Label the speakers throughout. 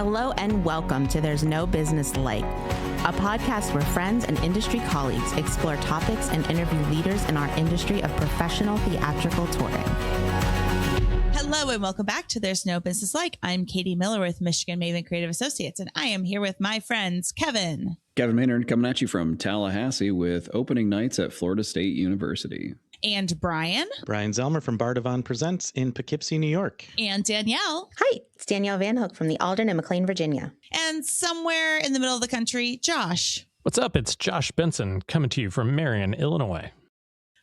Speaker 1: Hello and welcome to There's No Business Like, a podcast where friends and industry colleagues explore topics and interview leaders in our industry of professional theatrical touring.
Speaker 2: Hello and welcome back to There's No Business Like. I'm Katie Miller with Michigan Maven Creative Associates, and I am here with my friends, Kevin
Speaker 3: Maynard, coming at you from Tallahassee with opening nights at Florida State University.
Speaker 2: And Brian
Speaker 4: Zelmer from Bardavon Presents in Poughkeepsie, New York.
Speaker 2: And Danielle.
Speaker 5: Hi, it's Danielle Van Hook from the Alden in McLean, Virginia.
Speaker 2: And somewhere in the middle of the country, Josh.
Speaker 6: What's up? It's Josh Benson coming to you from Marion, Illinois.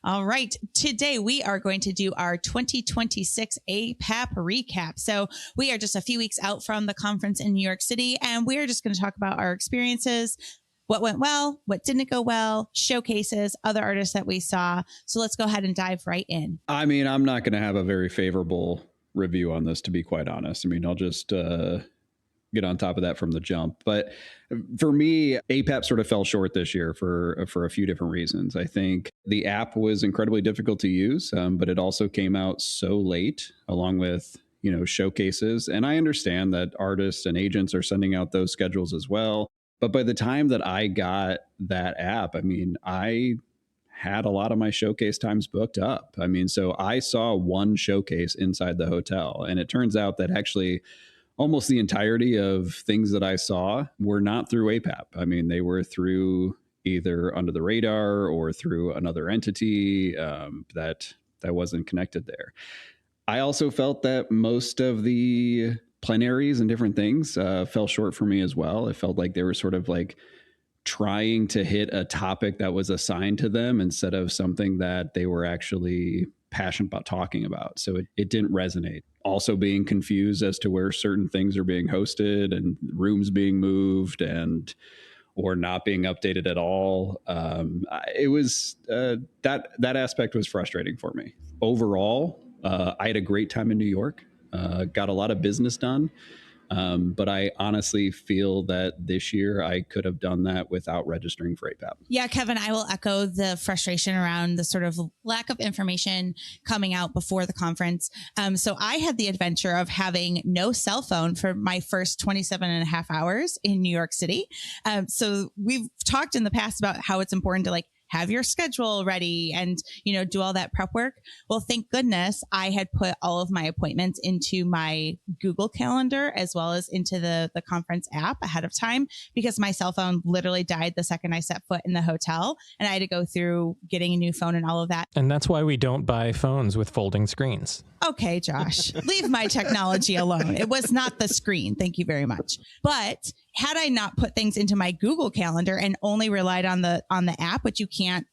Speaker 2: All right. Today, we are going to do our 2026 APAP Recap. So we are just a few weeks out from the conference in New York City, and we are just going to talk about our experiences, what went well, what didn't go well, showcases, other artists that we saw. So let's go ahead and dive right in.
Speaker 3: I mean, I'm not going to have a very favorable review on this, to be quite honest. I mean, I'll just get on top of that from the jump. But for me, APAP sort of fell short this year for a few different reasons. I think the app was incredibly difficult to use, but it also came out so late, along with showcases. And I understand that artists and agents are sending out those schedules as well. But by the time that I got that app, I mean, I had a lot of my showcase times booked up. I mean, so I saw one showcase inside the hotel. And it turns out that actually almost the entirety of things that I saw were not through APAP. I mean, they were through either under the radar or through another entity that wasn't connected there. I also felt that most of the plenaries and different things fell short for me as well. It felt like they were sort of like trying to hit a topic that was assigned to them instead of something that they were actually passionate about talking about. So it didn't resonate. Also being confused as to where certain things are being hosted and rooms being moved or not being updated at all. It was that aspect was frustrating for me. Overall, I had a great time in New York. Got a lot of business done. But I honestly feel that this year I could have done that without registering for APAP.
Speaker 2: Yeah, Kevin, I will echo the frustration around the sort of lack of information coming out before the conference. So I had the adventure of having no cell phone for my first 27 and a half hours in New York City. So we've talked in the past about how it's important to have your schedule ready and, do all that prep work. Well, thank goodness I had put all of my appointments into my Google Calendar as well as into the conference app ahead of time, because my cell phone literally died the second I set foot in the hotel, and I had to go through getting a new phone and all of that.
Speaker 6: And that's why we don't buy phones with folding screens.
Speaker 2: Okay, Josh, leave my technology alone. It was not the screen. Thank you very much. But had I not put things into my Google Calendar and only relied on the app, which you can't,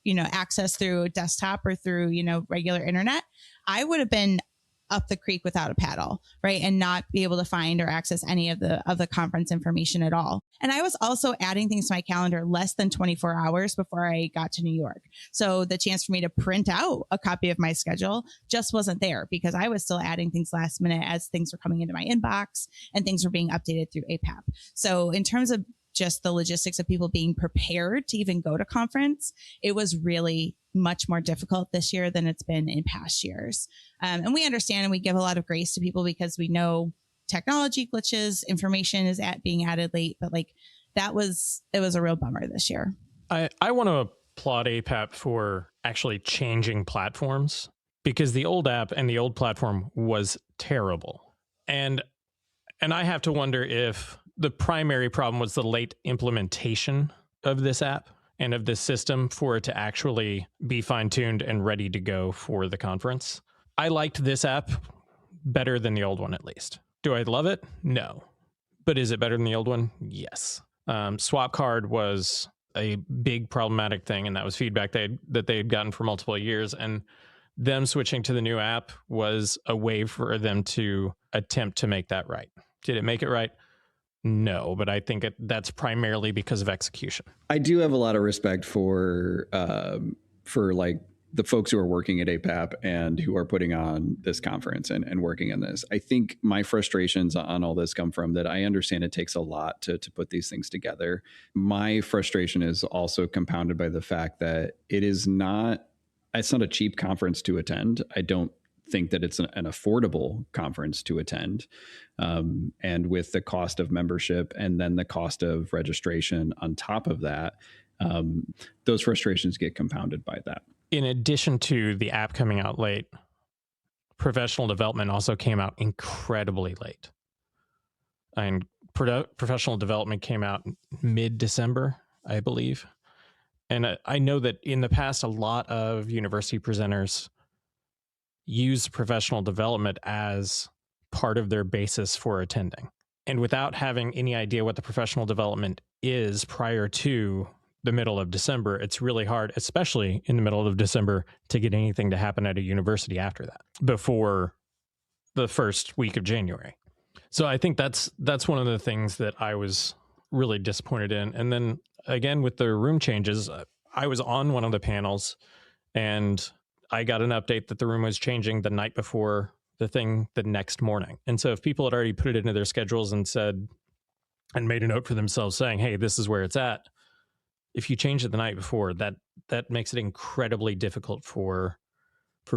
Speaker 2: access through a desktop or through, regular internet, I would have been up the creek without a paddle, right? And not be able to find or access any of the conference information at all. And I was also adding things to my calendar less than 24 hours before I got to New York. So the chance for me to print out a copy of my schedule just wasn't there, because I was still adding things last minute as things were coming into my inbox and things were being updated through APAP. So in terms of just the logistics of people being prepared to even go to conference, it was really much more difficult this year than it's been in past years. And we understand and we give a lot of grace to people because we know technology glitches, information is being added late, but it was a real bummer this year.
Speaker 6: I want to applaud APAP for actually changing platforms, because the old app and the old platform was terrible. And I have to wonder if the primary problem was the late implementation of this app and of this system for it to actually be fine-tuned and ready to go for the conference. I liked this app better than the old one, at least. Do I love it? No. But is it better than the old one? Yes. Swap card was a big problematic thing, and that was feedback that they had gotten for multiple years. And them switching to the new app was a way for them to attempt to make that right. Did it make it right? No, but I think that's primarily because of execution.
Speaker 3: I do have a lot of respect for the folks who are working at APAP and who are putting on this conference and working on this. I think my frustrations on all this come from that I understand it takes a lot to put these things together. My frustration is also compounded by the fact that it's not a cheap conference to attend. I don't think that it's an affordable conference to attend. And with the cost of membership and then the cost of registration on top of that, those frustrations get compounded by that.
Speaker 6: In addition to the app coming out late, professional development also came out incredibly late. And professional development came out mid-December, I believe. And I know that in the past, a lot of university presenters use professional development as part of their basis for attending. And without having any idea what the professional development is prior to the middle of December, it's really hard, especially in the middle of December, to get anything to happen at a university after that, before the first week of January. So I think that's one of the things that I was really disappointed in. And then again, with the room changes, I was on one of the panels and I got an update that the room was changing the night before the thing the next morning. And so if people had already put it into their schedules and said, and made a note for themselves saying, hey, this is where it's at, if you change it the night before, that makes it incredibly difficult for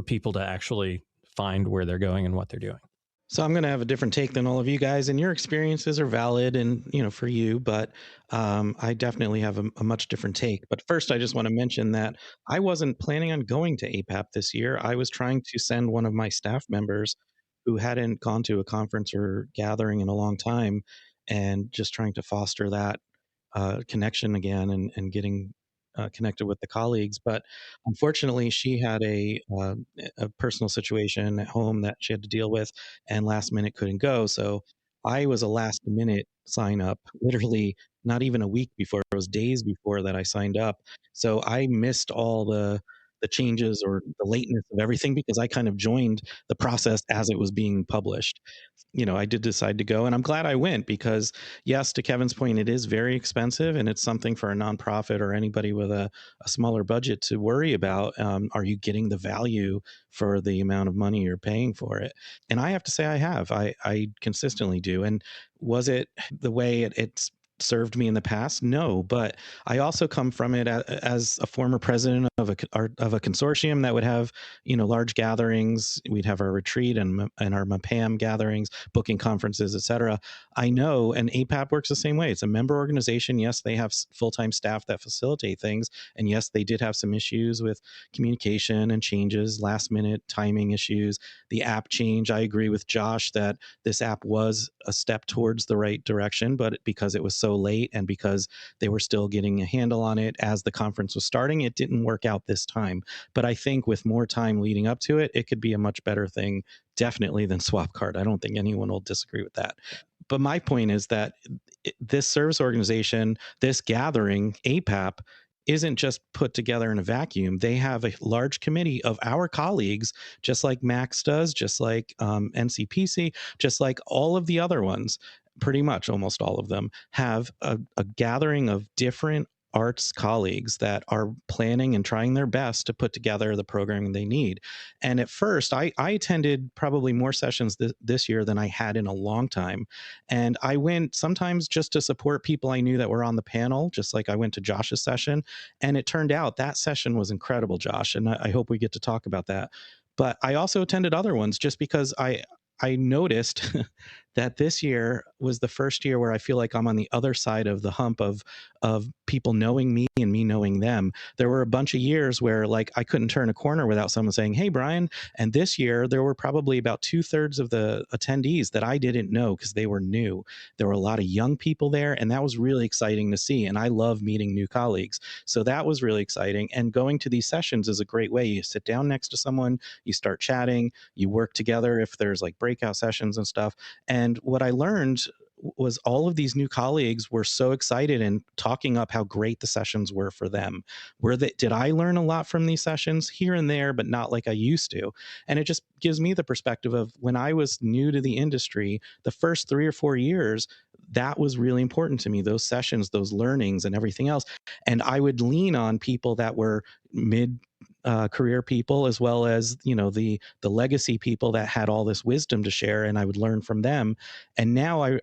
Speaker 6: people to actually find where they're going and what they're doing.
Speaker 4: So I'm going to have a different take than all of you guys, and your experiences are valid and, for you, but I definitely have a much different take. But first, I just want to mention that I wasn't planning on going to APAP this year. I was trying to send one of my staff members who hadn't gone to a conference or gathering in a long time, and just trying to foster that connection again and getting connected with the colleagues. But unfortunately, she had a personal situation at home that she had to deal with, and last minute couldn't go. So I was a last minute sign up, literally not even a week before. It was days before that I signed up. So I missed all the changes or the lateness of everything because I kind of joined the process as it was being published. I did decide to go, and I'm glad I went because, yes, to Kevin's point, it is very expensive, and it's something for a nonprofit or anybody with a smaller budget to worry about. Are you getting the value for the amount of money you're paying for it? And I have to say I have. I consistently do. And was it the way it's served me in the past? No, but I also come from it as a former president of a consortium that would have, large gatherings. We'd have our retreat and our MAPAM gatherings, booking conferences, etc. I know, and APAP works the same way. It's a member organization. Yes, they have full-time staff that facilitate things, and yes, they did have some issues with communication and changes, last-minute timing issues. The app change, I agree with Josh that this app was a step towards the right direction, but because it was so late and because they were still getting a handle on it as the conference was starting, it didn't work out this time. But I think with more time leading up to it, it could be a much better thing, definitely, than SwapCard. I don't think anyone will disagree with that. But my point is that this service organization, this gathering, APAP, isn't just put together in a vacuum. They have a large committee of our colleagues, just like Max does, just like NCPC, just like all of the other ones. Pretty much almost all of them have a gathering of different arts colleagues that are planning and trying their best to put together the programming they need. And at first, I attended probably more sessions this year than I had in a long time. And I went sometimes just to support people I knew that were on the panel, just like I went to Josh's session. And it turned out that session was incredible, Josh. And I hope we get to talk about that. But I also attended other ones just because I noticed that this year was the first year where I feel like I'm on the other side of the hump of people knowing me and me knowing them. There were a bunch of years where like I couldn't turn a corner without someone saying, "Hey, Brian." And this year there were probably about 2/3 of the attendees that I didn't know because they were new. There were a lot of young people there, and that was really exciting to see. And I love meeting new colleagues. So that was really exciting. And going to these sessions is a great way. You sit down next to someone, you start chatting, you work together if there's like breakout sessions and stuff. And what I learned was all of these new colleagues were so excited and talking up how great the sessions were for them. Did I learn a lot from these sessions? Here and there, but not like I used to. And it just gives me the perspective of when I was new to the industry, the first 3 or 4 years, that was really important to me, those sessions, those learnings and everything else. And I would lean on people that were mid career people, as well as the legacy people that had all this wisdom to share, and I would learn from them. And now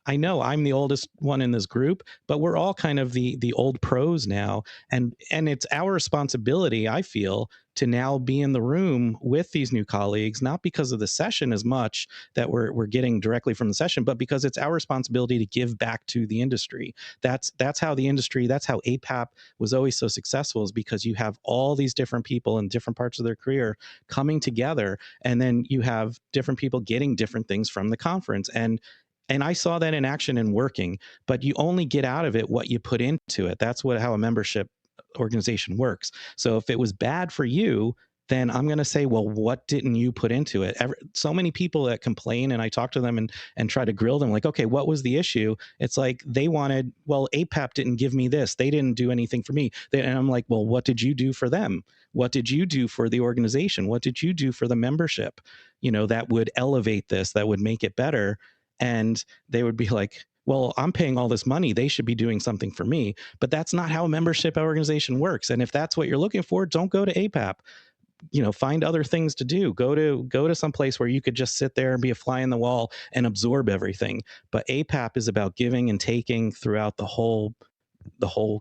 Speaker 4: I know I'm the oldest one in this group, but we're all kind of the old pros now. And it's our responsibility, I feel, to now be in the room with these new colleagues, not because of the session as much that we're getting directly from the session, but because it's our responsibility to give back to the industry. That's how the industry, that's how APAP was always so successful, is because you have all these different people in different parts of their career coming together, and then you have different people getting different things from the conference. And I saw that in action and working, but you only get out of it what you put into it. That's how a membership organization works. So if it was bad for you, then I'm going to say, well, what didn't you put into it? So many people that complain, and I talk to them and try to grill them like, okay, what was the issue? It's like they wanted, well, APAP didn't give me this. They didn't do anything for me. And I'm like, well, what did you do for them? What did you do for the organization? What did you do for the membership? That would elevate this, that would make it better. And they would be like, well, I'm paying all this money. They should be doing something for me. But that's not how a membership organization works. And if that's what you're looking for, don't go to APAP. Find other things to do. Go to some place where you could just sit there and be a fly in the wall and absorb everything. But APAP is about giving and taking throughout the whole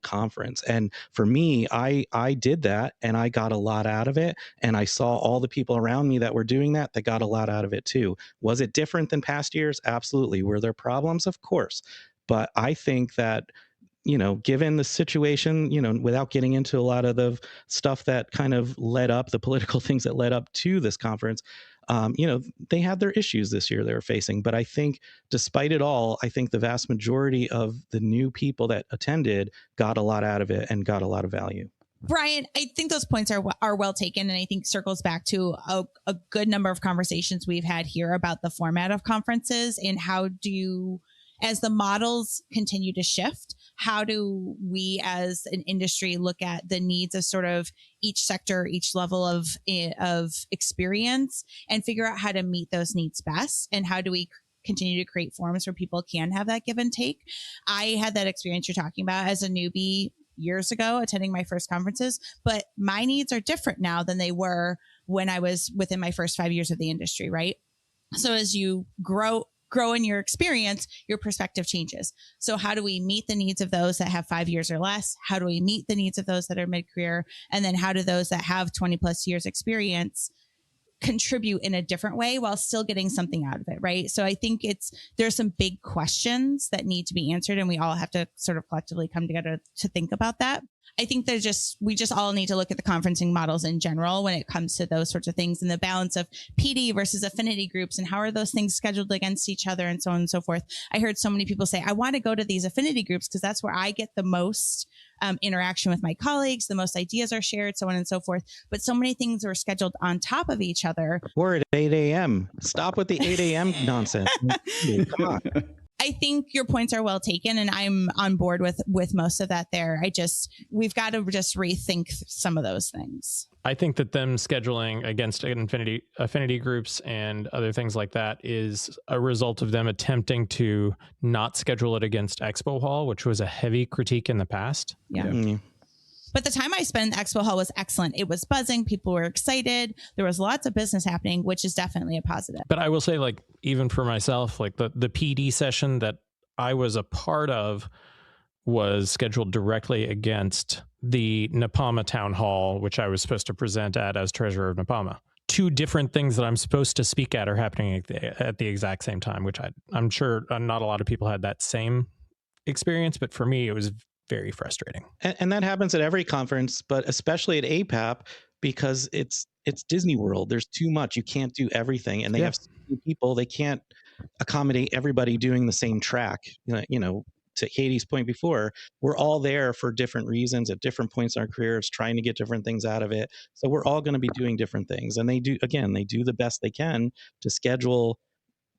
Speaker 4: conference. And for me, I did that, and I got a lot out of it. And I saw all the people around me that were doing that got a lot out of it too. Was it different than past years? Absolutely. Were there problems? Of course. But I think that, given the situation, without getting into a lot of the stuff that kind of led up, the political things that led up to this conference, they had their issues this year they were facing. But I think despite it all, I think the vast majority of the new people that attended got a lot out of it and got a lot of value.
Speaker 2: Brian, I think those points are well taken, and I think circles back to a good number of conversations we've had here about the format of conferences and as the models continue to shift, how do we as an industry look at the needs of sort of each sector, each level of experience, and figure out how to meet those needs best? And how do we continue to create forums where people can have that give and take? I had that experience you're talking about as a newbie years ago, attending my first conferences, but my needs are different now than they were when I was within my first 5 years of the industry, right? So as you grow in your experience, your perspective changes. So how do we meet the needs of those that have 5 years or less? How do we meet the needs of those that are mid-career? And then how do those that have 20 plus years experience contribute in a different way while still getting something out of it, right? So I think there's some big questions that need to be answered, and we all have to sort of collectively come together to think about that. I think we just all need to look at the conferencing models in general when it comes to those sorts of things, and the balance of PD versus affinity groups, and how are those things scheduled against each other, and so on and so forth. I heard so many people say, I want to go to these affinity groups because that's where I get the most interaction with my colleagues, the most ideas are shared, so on and so forth. But so many things are scheduled on top of each other.
Speaker 4: We're at 8 a.m. Stop with the 8 a.m. nonsense. Come on.
Speaker 2: I think your points are well taken, and I'm on board with most of that there. We've got to just rethink some of those things.
Speaker 6: I think that them scheduling against affinity groups and other things like that is a result of them attempting to not schedule it against Expo Hall, which was a heavy critique in the past.
Speaker 2: Yeah. Mm-hmm. But the time I spent in Expo Hall was excellent. It was buzzing. People were excited. There was lots of business happening, which is definitely a positive.
Speaker 6: But I will say, like, even for myself, like the PD session that I was a part of was scheduled directly against the Napama Town Hall, which I was supposed to present at as treasurer of Napama. Two different things that I'm supposed to speak at are happening at the exact same time, which I'm sure not a lot of people had that same experience. But for me, it was very frustrating.
Speaker 4: And that happens at every conference, but especially at APAP, because it's Disney World. There's too much. You can't do everything. And they have so many people. They can't accommodate everybody doing the same track. To Katie's point before, we're all there for different reasons at different points in our careers, trying to get different things out of it. So we're all going to be doing different things. And they do the best they can to schedule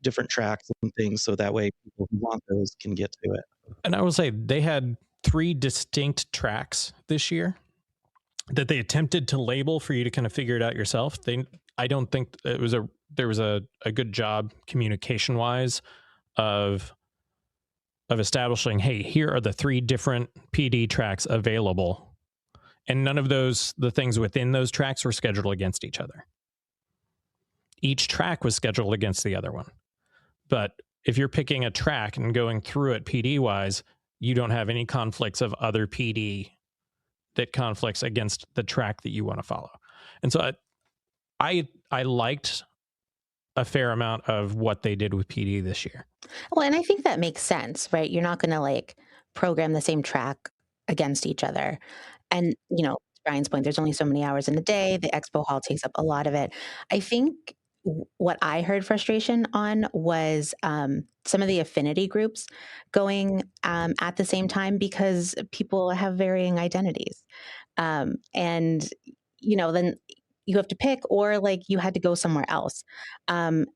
Speaker 4: different tracks and things so that way people who want those can get to it.
Speaker 6: And I will say they had 3 distinct tracks this year that they attempted to label for you to kind of figure it out yourself. I don't think there was a good job communication wise of establishing, hey, here are the 3 different PD tracks available. And none of the things within those tracks were scheduled against each other. Each track was scheduled against the other one. But if you're picking a track and going through it PD wise, you don't have any conflicts of other PD that conflicts against the track that you want to follow. And so I liked a fair amount of what they did with PD this year.
Speaker 5: Well, and I think that makes sense, right? You're not going to like program the same track against each other. And, Brian's point, there's only so many hours in the day. The expo hall takes up a lot of it. I think what I heard frustration on was some of the affinity groups going at the same time because people have varying identities. And, then you have to pick, or like you had to go somewhere else. And,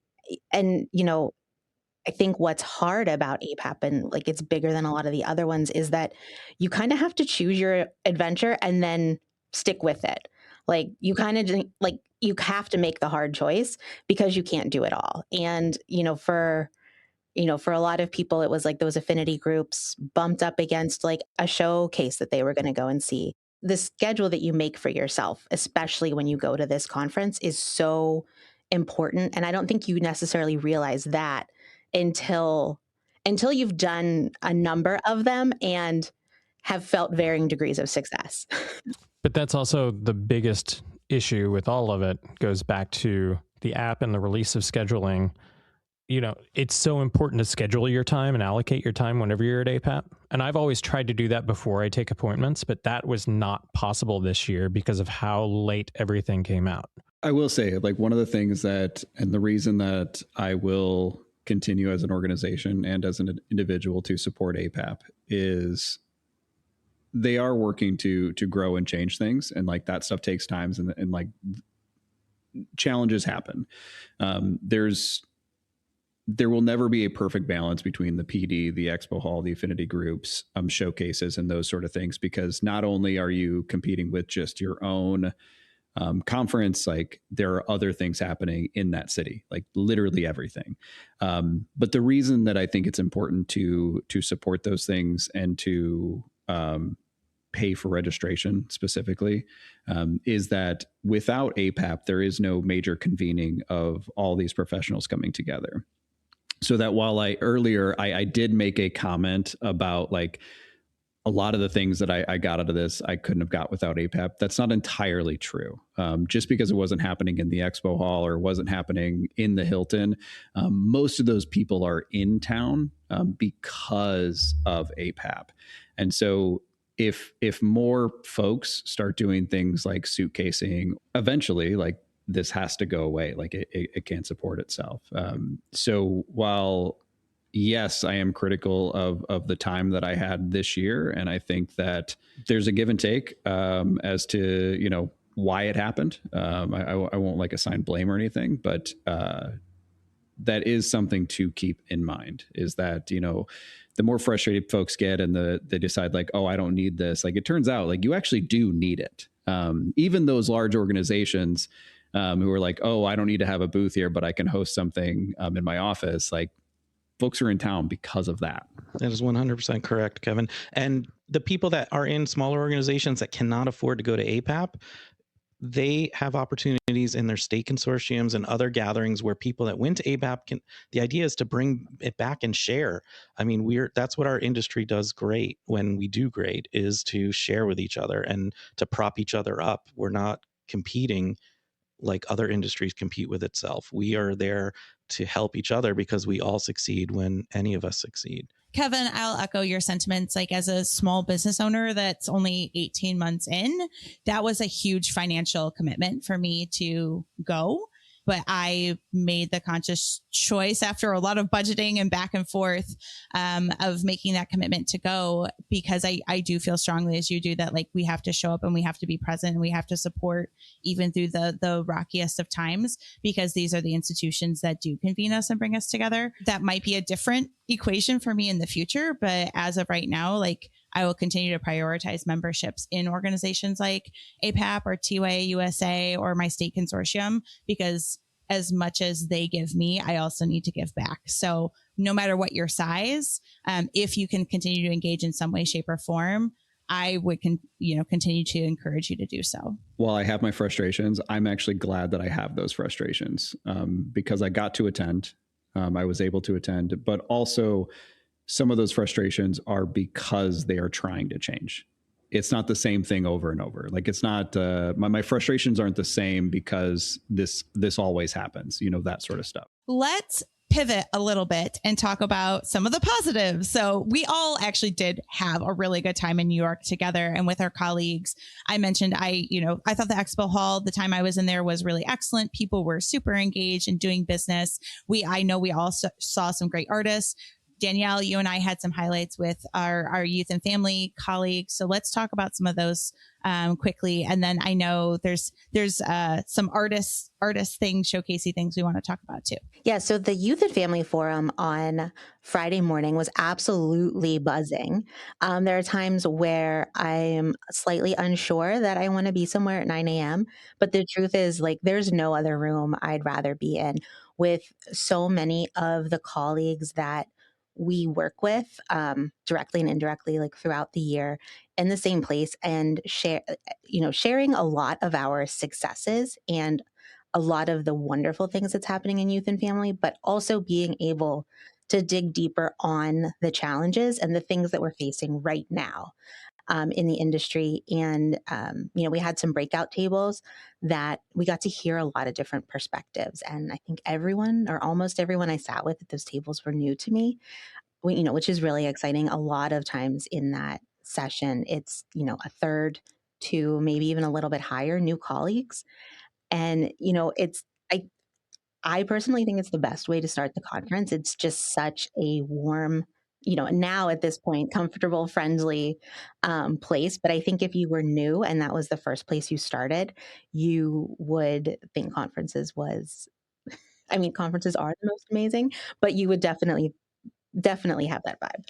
Speaker 5: I think what's hard about APAP, and like it's bigger than a lot of the other ones, is that you kind of have to choose your adventure and then stick with it. Like you kind of like you have to make the hard choice because you can't do it all. And for a lot of people, it was like those affinity groups bumped up against like a showcase that they were going to go and see. The schedule that you make for yourself, especially when you go to this conference, is so important. And I don't think you necessarily realize that until you've done a number of them and have felt varying degrees of success.
Speaker 6: But that's also the biggest issue with all of it, goes back to the app and the release of scheduling. It's so important to schedule your time and allocate your time whenever you're at APAP. And I've always tried to do that before I take appointments, but that was not possible this year because of how late everything came out.
Speaker 3: I will say, like, one of the things that, and the reason that I will continue as an organization and as an individual to support APAP is they are working to grow and change things. And like that stuff takes time, and like challenges happen. There will never be a perfect balance between the PD, the expo hall, the affinity groups, showcases, and those sort of things, because not only are you competing with just your own conference, like there are other things happening in that city, like literally everything. But the reason that I think it's important to support those things and to pay for registration specifically is that without APAP, there is no major convening of all these professionals coming together. So that while I did make a comment about like a lot of the things that I got out of this, I couldn't have got without APAP. That's not entirely true. Just because it wasn't happening in the expo hall or wasn't happening in the Hilton, most of those people are in town because of APAP. And so if more folks start doing things like suitcasing, eventually, like this has to go away. Like it can't support itself. So while yes, I am critical of the time that I had this year, and I think that there's a give and take as to why it happened. I won't like assign blame or anything, but that is something to keep in mind. Is that the more frustrated folks get and they decide like, oh, I don't need this. Like it turns out like you actually do need it. Even those large organizations who are like, oh, I don't need to have a booth here, but I can host something in my office. Like folks are in town because of that.
Speaker 4: That is 100% correct, Kevin. And the people that are in smaller organizations that cannot afford to go to APAP, they have opportunities in their state consortiums and other gatherings where people that went to APAP the idea is to bring it back and share. I mean, that's what our industry does great when we do great, is to share with each other and to prop each other up. We're not competing like other industries compete with itself. We are there to help each other because we all succeed when any of us succeed.
Speaker 2: Kevin, I'll echo your sentiments. Like as a small business owner that's only 18 months in, that was a huge financial commitment for me to go. But I made the conscious choice after a lot of budgeting and back and forth of making that commitment to go, because I do feel strongly as you do that like we have to show up and we have to be present and we have to support even through the rockiest of times, because these are the institutions that do convene us and bring us together. That might be a different equation for me in the future, but as of right now, like I will continue to prioritize memberships in organizations like APAP or TWA USA or my state consortium, because as much as they give me, I also need to give back. So no matter what your size, if you can continue to engage in some way, shape, or form, I would continue to encourage you to do so.
Speaker 3: While I have my frustrations, I'm actually glad that I have those frustrations because I got to attend. I was able to attend, but also some of those frustrations are because they are trying to change. It's not the same thing over and over. Like it's not, my frustrations aren't the same because this always happens, that sort of stuff.
Speaker 2: Let's pivot a little bit and talk about some of the positives. So we all actually did have a really good time in New York together and with our colleagues. I mentioned, I thought the expo hall, the time I was in there was really excellent. People were super engaged in doing business. I know we all saw some great artists. Danielle, you and I had some highlights with our youth and family colleagues. So let's talk about some of those quickly. And then I know there's some artist things, showcasey things we want to talk about too.
Speaker 5: Yeah. So the Youth and Family Forum on Friday morning was absolutely buzzing. There are times where I'm slightly unsure that I want to be somewhere at 9 a.m. But the truth is, like, there's no other room I'd rather be in with so many of the colleagues that we work with directly and indirectly, like throughout the year in the same place, and sharing a lot of our successes and a lot of the wonderful things that's happening in youth and family, but also being able to dig deeper on the challenges and the things that we're facing right now in the industry. And, we had some breakout tables that we got to hear a lot of different perspectives. And I think everyone, or almost everyone I sat with at those tables, were new to me, which is really exciting. A lot of times in that session, it's, a third to maybe even a little bit higher new colleagues. And, I personally think it's the best way to start the conference. It's just such a warm, now at this point, comfortable, friendly place. But I think if you were new and that was the first place you started, you would think conferences are the most amazing, but you would definitely have that vibe.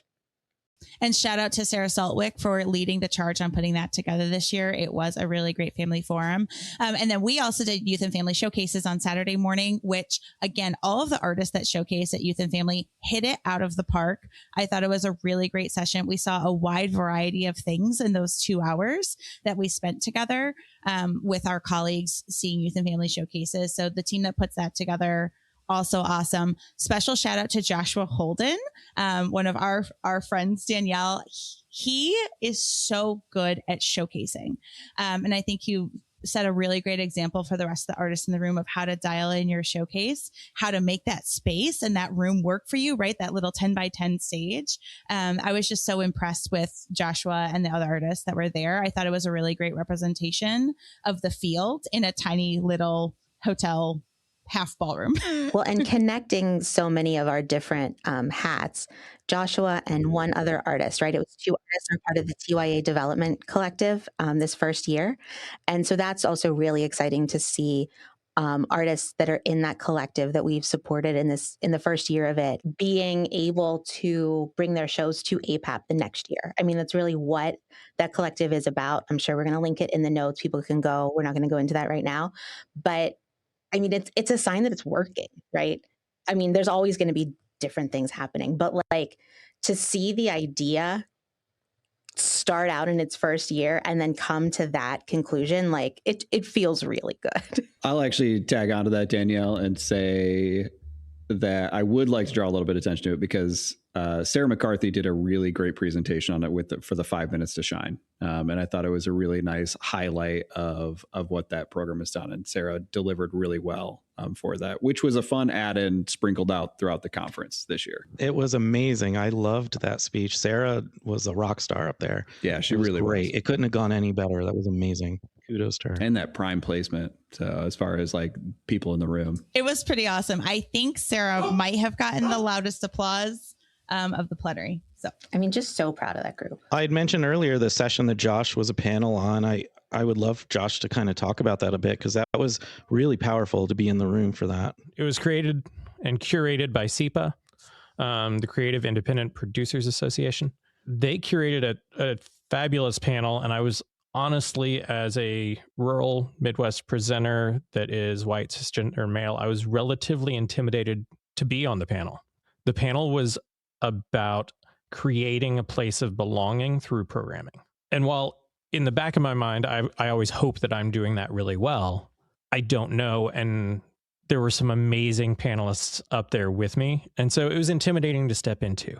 Speaker 2: And shout out to Sarah Saltwick for leading the charge on putting that together this year. It was a really great family forum. And then we also did youth and family showcases on Saturday morning, which again, all of the artists that showcase at Youth and Family hit it out of the park. I thought it was a really great session. We saw a wide variety of things in those 2 hours that we spent together with our colleagues seeing youth and family showcases. So the team that puts that together, also awesome. Special shout out to Joshua Holden, one of our friends, Danielle. He is so good at showcasing. And I think you set a really great example for the rest of the artists in the room of how to dial in your showcase, how to make that space and that room work for you, right? That little 10 by 10 stage. I was just so impressed with Joshua and the other artists that were there. I thought it was a really great representation of the field in a tiny little hotel half ballroom.
Speaker 5: Well, and connecting so many of our different hats, Joshua and one other artist, right? It was 2 artists are part of the TYA Development Collective this first year. And so that's also really exciting to see artists that are in that collective that we've supported in the first year of it, being able to bring their shows to APAP the next year. I mean, that's really what that collective is about. I'm sure we're going to link it in the notes. People can go. We're not going to go into that right now. But I mean, it's a sign that it's working, right? I mean, there's always going to be different things happening, but like to see the idea start out in its first year and then come to that conclusion, like it feels really good.
Speaker 3: I'll actually tag onto that, Danielle, and say that I would like to draw a little bit of attention to it because Sarah McCarthy did a really great presentation on it for the 5 minutes to shine. And I thought it was a really nice highlight of what that program has done. And Sarah delivered really well for that, which was a fun add-in sprinkled out throughout the conference this year.
Speaker 4: It was amazing. I loved that speech. Sarah was a rock star up there.
Speaker 3: Yeah, she really
Speaker 4: great.
Speaker 3: was.
Speaker 4: It couldn't have gone any better. That was amazing. Kudos to her.
Speaker 3: And that prime placement, as far as like people in the room.
Speaker 2: It was pretty awesome. I think Sarah might have gotten the loudest applause of the plenary. So,
Speaker 5: I mean, just so proud of that group.
Speaker 4: I had mentioned earlier the session that Josh was a panel on. I would love Josh to kind of talk about that a bit because that was really powerful to be in the room for that.
Speaker 6: It was created and curated by CEPA, the Creative Independent Producers Association. They curated a fabulous panel, and I was honestly, as a rural Midwest presenter that is white, cisgender male, I was relatively intimidated to be on the panel. The panel was about creating a place of belonging through programming. And while in the back of my mind, I always hope that I'm doing that really well, I don't know. And there were some amazing panelists up there with me. And so it was intimidating to step into.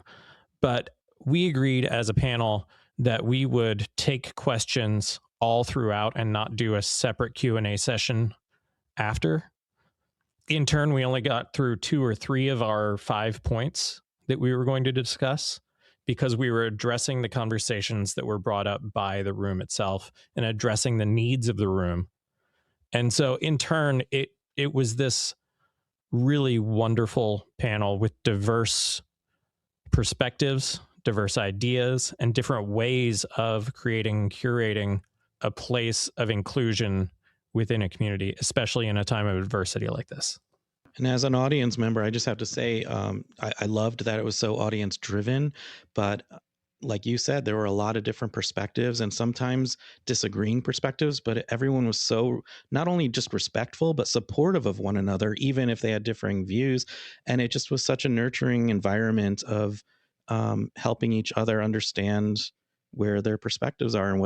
Speaker 6: But we agreed as a panel that we would take questions all throughout and not do a separate Q&A session after. In turn, we only got through 2 or 3 of our 5 points that we were going to discuss because we were addressing the conversations that were brought up by the room itself and addressing the needs of the room. And so in turn, it was this really wonderful panel with diverse perspectives, diverse ideas, and different ways of creating, curating a place of inclusion within a community, especially in a time of adversity like this.
Speaker 4: And as an audience member, I just have to say, I loved that it was so audience driven, but like you said, there were a lot of different perspectives and sometimes disagreeing perspectives, but everyone was so not only just respectful, but supportive of one another, even if they had differing views. And it just was such a nurturing environment of helping each other understand where their perspectives are and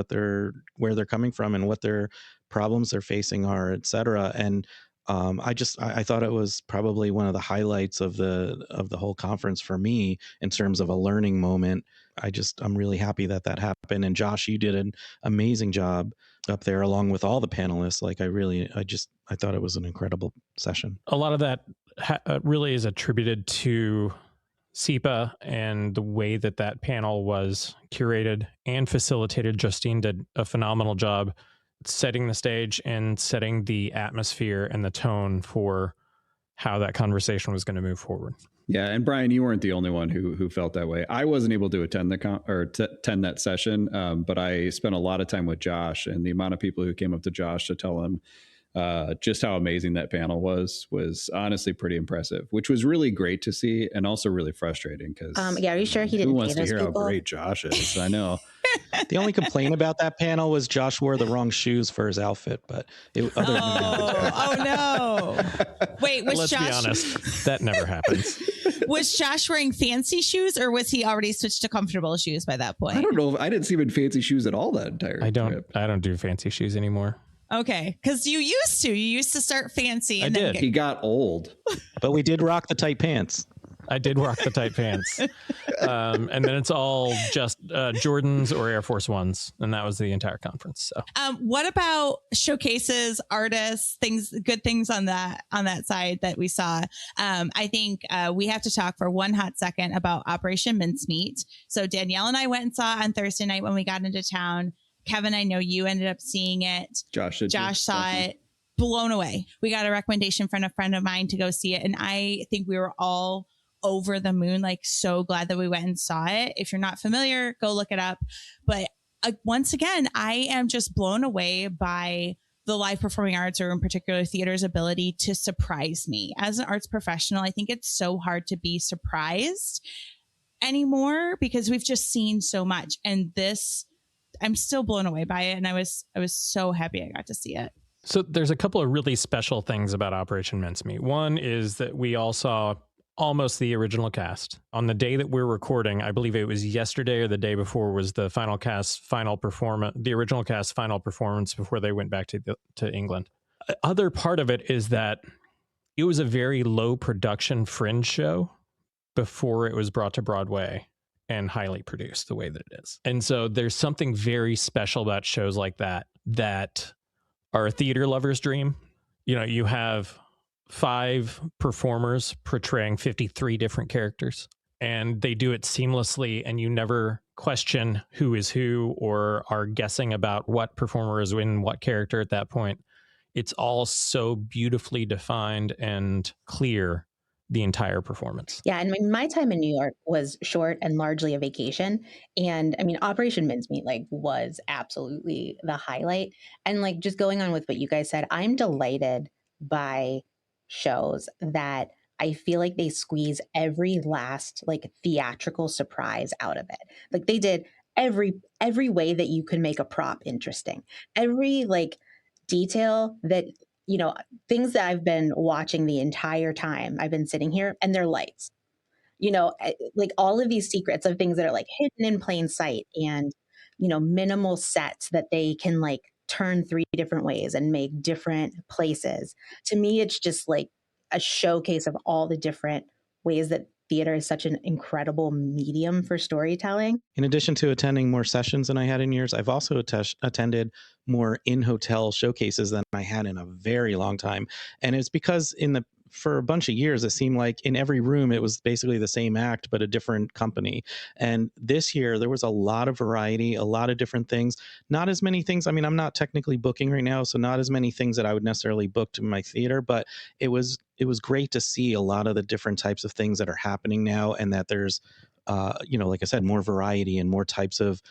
Speaker 4: where they're coming from and what their problems they're facing are, et cetera. And I thought it was probably one of the highlights of the whole conference for me in terms of a learning moment. I'm really happy that happened. And Josh, you did an amazing job up there along with all the panelists. Like I thought it was an incredible session.
Speaker 6: A lot of that really is attributed to SEPA and the way that panel was curated and facilitated. Justine did a phenomenal job setting the stage and setting the atmosphere and the tone for how that conversation was going to move forward.
Speaker 3: Yeah, and Brian, you weren't the only one who felt that way. I wasn't able to attend attend that session, but I spent a lot of time with Josh, and the amount of people who came up to Josh to tell him just how amazing that panel was honestly pretty impressive, which was really great to see and also really frustrating because
Speaker 5: are you sure he didn't?
Speaker 3: Who wants
Speaker 5: pay
Speaker 3: to hear
Speaker 5: people?
Speaker 3: how great Josh is? I know.
Speaker 4: The only complaint about that panel was Josh wore the wrong shoes for his outfit, but other than that,
Speaker 2: oh no! Wait, was
Speaker 6: Let's
Speaker 2: Josh?
Speaker 6: be honest, that never happens.
Speaker 2: Was Josh wearing fancy shoes, or was he already switched to comfortable shoes by that point?
Speaker 3: I don't know. I didn't see him in fancy shoes at all that entire trip.
Speaker 6: I don't do fancy shoes anymore.
Speaker 2: Okay, because you used to start fancy. And then
Speaker 3: He got old,
Speaker 4: but we did rock the tight pants.
Speaker 6: I did rock the tight pants. And then it's all just Jordans or Air Force Ones. And that was the entire conference. So,
Speaker 2: what about showcases, artists, good things on that side that we saw? I think we have to talk for one hot second about Operation Mincemeat. So Danielle and I went and saw it on Thursday night when we got into town. Kevin, I know you ended up seeing it. Josh saw it. Blown away. We got a recommendation from a friend of mine to go see it. And I think we were all over the moon, like so glad that we went and saw it. If you're not familiar, go look it up. But once again, I am just blown away by the live performing arts, or in particular theater's ability to surprise me. As an arts professional, I think it's so hard to be surprised anymore because we've just seen so much. And this, I'm still blown away by it. And I was so happy I got to see it.
Speaker 6: So there's a couple of really special things about Operation Mincemeat. One is that we all saw almost the original cast. On the day that we're recording, I believe it was yesterday or the day before, was the final cast final performance, the original cast final performance before they went back to England. Other part of it is that it was a very low production fringe show before it was brought to Broadway and highly produced the way that it is. And so there's something very special about shows like that are a theater lover's dream. You know, you have 5 performers portraying 53 different characters, and they do it seamlessly, and you never question who is who or are guessing about what performer is in what character at that point. It's all so beautifully defined and clear the entire performance.
Speaker 5: Yeah, and my time in New York was short and largely a vacation. And I mean, Operation Mincemeat was absolutely the highlight. And just going on with what you guys said, I'm delighted by shows that I feel like they squeeze every last theatrical surprise out of it. They did every way that you could make a prop interesting. Every detail that, things that I've been watching the entire time I've been sitting here, and they're lights. All of these secrets of things that are hidden in plain sight, and minimal sets that they can turn 3 different ways and make different places. To me, it's just a showcase of all the different ways that theater is such an incredible medium for storytelling.
Speaker 4: In addition to attending more sessions than I had in years, I've also attended more in-hotel showcases than I had in a very long time. And it's because for a bunch of years, it seemed like in every room, it was basically the same act, but a different company. And this year, there was a lot of variety, a lot of different things, not as many things. I mean, I'm not technically booking right now, so not as many things that I would necessarily book to my theater, but it was great to see a lot of the different types of things that are happening now, and that there's like I said, more variety and more types of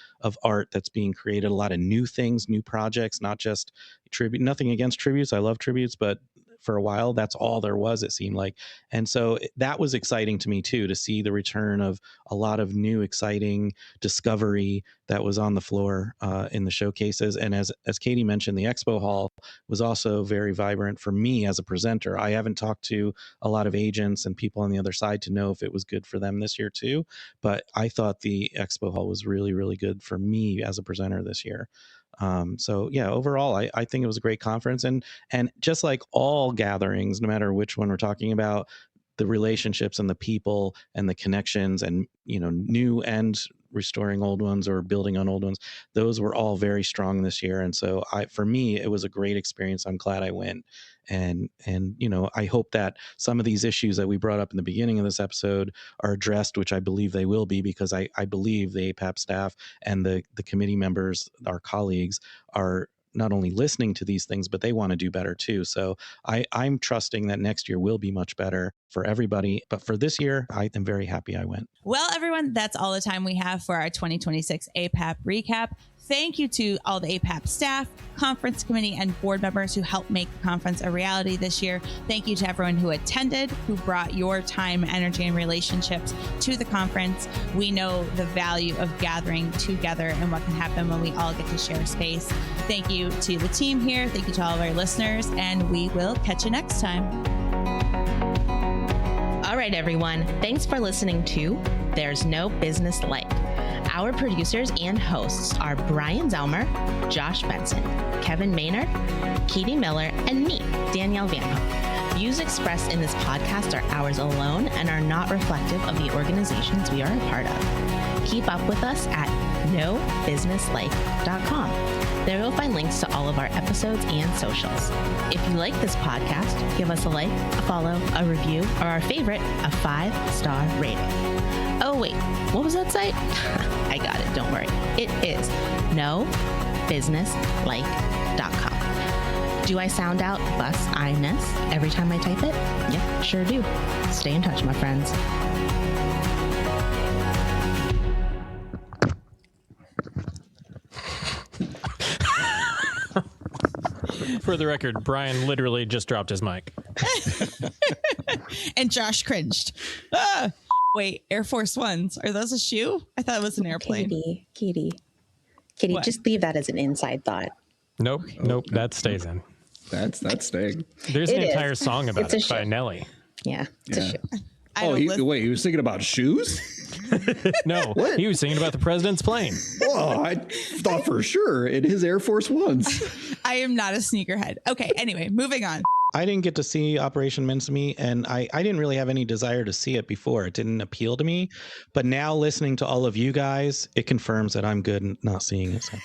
Speaker 4: art that's being created, a lot of new things, new projects, not just tribute. Nothing against tributes. I love tributes, but for a while, that's all there was, it seemed like. And so that was exciting to me too, to see the return of a lot of new, exciting discovery that was on the floor in the showcases. And as Katie mentioned, the expo hall was also very vibrant for me as a presenter. I haven't talked to a lot of agents and people on the other side to know if it was good for them this year too. But I thought the expo hall was really, really good for me as a presenter this year. So yeah, overall, I think it was a great conference, and just like all gatherings, no matter which one we're talking about, the relationships and the people and the connections and, new and restoring old ones or building on old ones, those were all very strong this year. And so for me, it was a great experience. I'm glad I went. And I hope that some of these issues that we brought up in the beginning of this episode are addressed, which I believe they will be, because I believe the APAP staff and the committee members, our colleagues, are not only listening to these things, but they want to do better too. So I'm trusting that next year will be much better for everybody. But for this year, I am very happy I went.
Speaker 2: Well, everyone, that's all the time we have for our 2026 APAP recap. Thank you to all the APAP staff, conference committee, and board members who helped make the conference a reality this year. Thank you to everyone who attended, who brought your time, energy, and relationships to the conference. We know the value of gathering together and what can happen when we all get to share space. Thank you to the team here. Thank you to all of our listeners, and we will catch you next time.
Speaker 1: All right, everyone. Thanks for listening to There's No Business Like. Our producers and hosts are Brian Zelmer, Josh Benson, Kevin Maynard, Katie Miller, and me, Danielle Van Hook. Views expressed in this podcast are ours alone and are not reflective of the organizations we are a part of. Keep up with us at nobusinesslike.com. There you'll find links to all of our episodes and socials. If you like this podcast, give us a like, a follow, a review, or our favorite, a 5-star rating. Oh, wait, what was that site? I got it, don't worry. It is nobusinesslike.com. Do I sound out bus-I-ness every time I type it? Yep, sure do. Stay in touch, my friends.
Speaker 6: For the record, Brian literally just dropped his mic.
Speaker 2: And Josh cringed. Ah! Wait, Air Force Ones. Are those a shoe? I thought it was an airplane.
Speaker 5: Katie,
Speaker 2: What?
Speaker 5: just leave that as an inside thought.
Speaker 6: Nope, that stays in.
Speaker 3: That's staying.
Speaker 6: There's an
Speaker 5: It
Speaker 6: entire
Speaker 5: is.
Speaker 6: song about
Speaker 5: It's a
Speaker 6: it by
Speaker 5: shoe.
Speaker 6: Nelly.
Speaker 5: Yeah, it's a shoe.
Speaker 3: Wait, he was thinking about shoes?
Speaker 6: No, he was singing about the president's plane.
Speaker 3: Oh, I thought for sure it is Air Force Ones.
Speaker 2: I am not a sneakerhead. Okay, anyway, moving on.
Speaker 4: I didn't get to see Operation Mincemeat, and I didn't really have any desire to see it before. It didn't appeal to me. But now listening to all of you guys, it confirms that I'm good in not seeing it. So.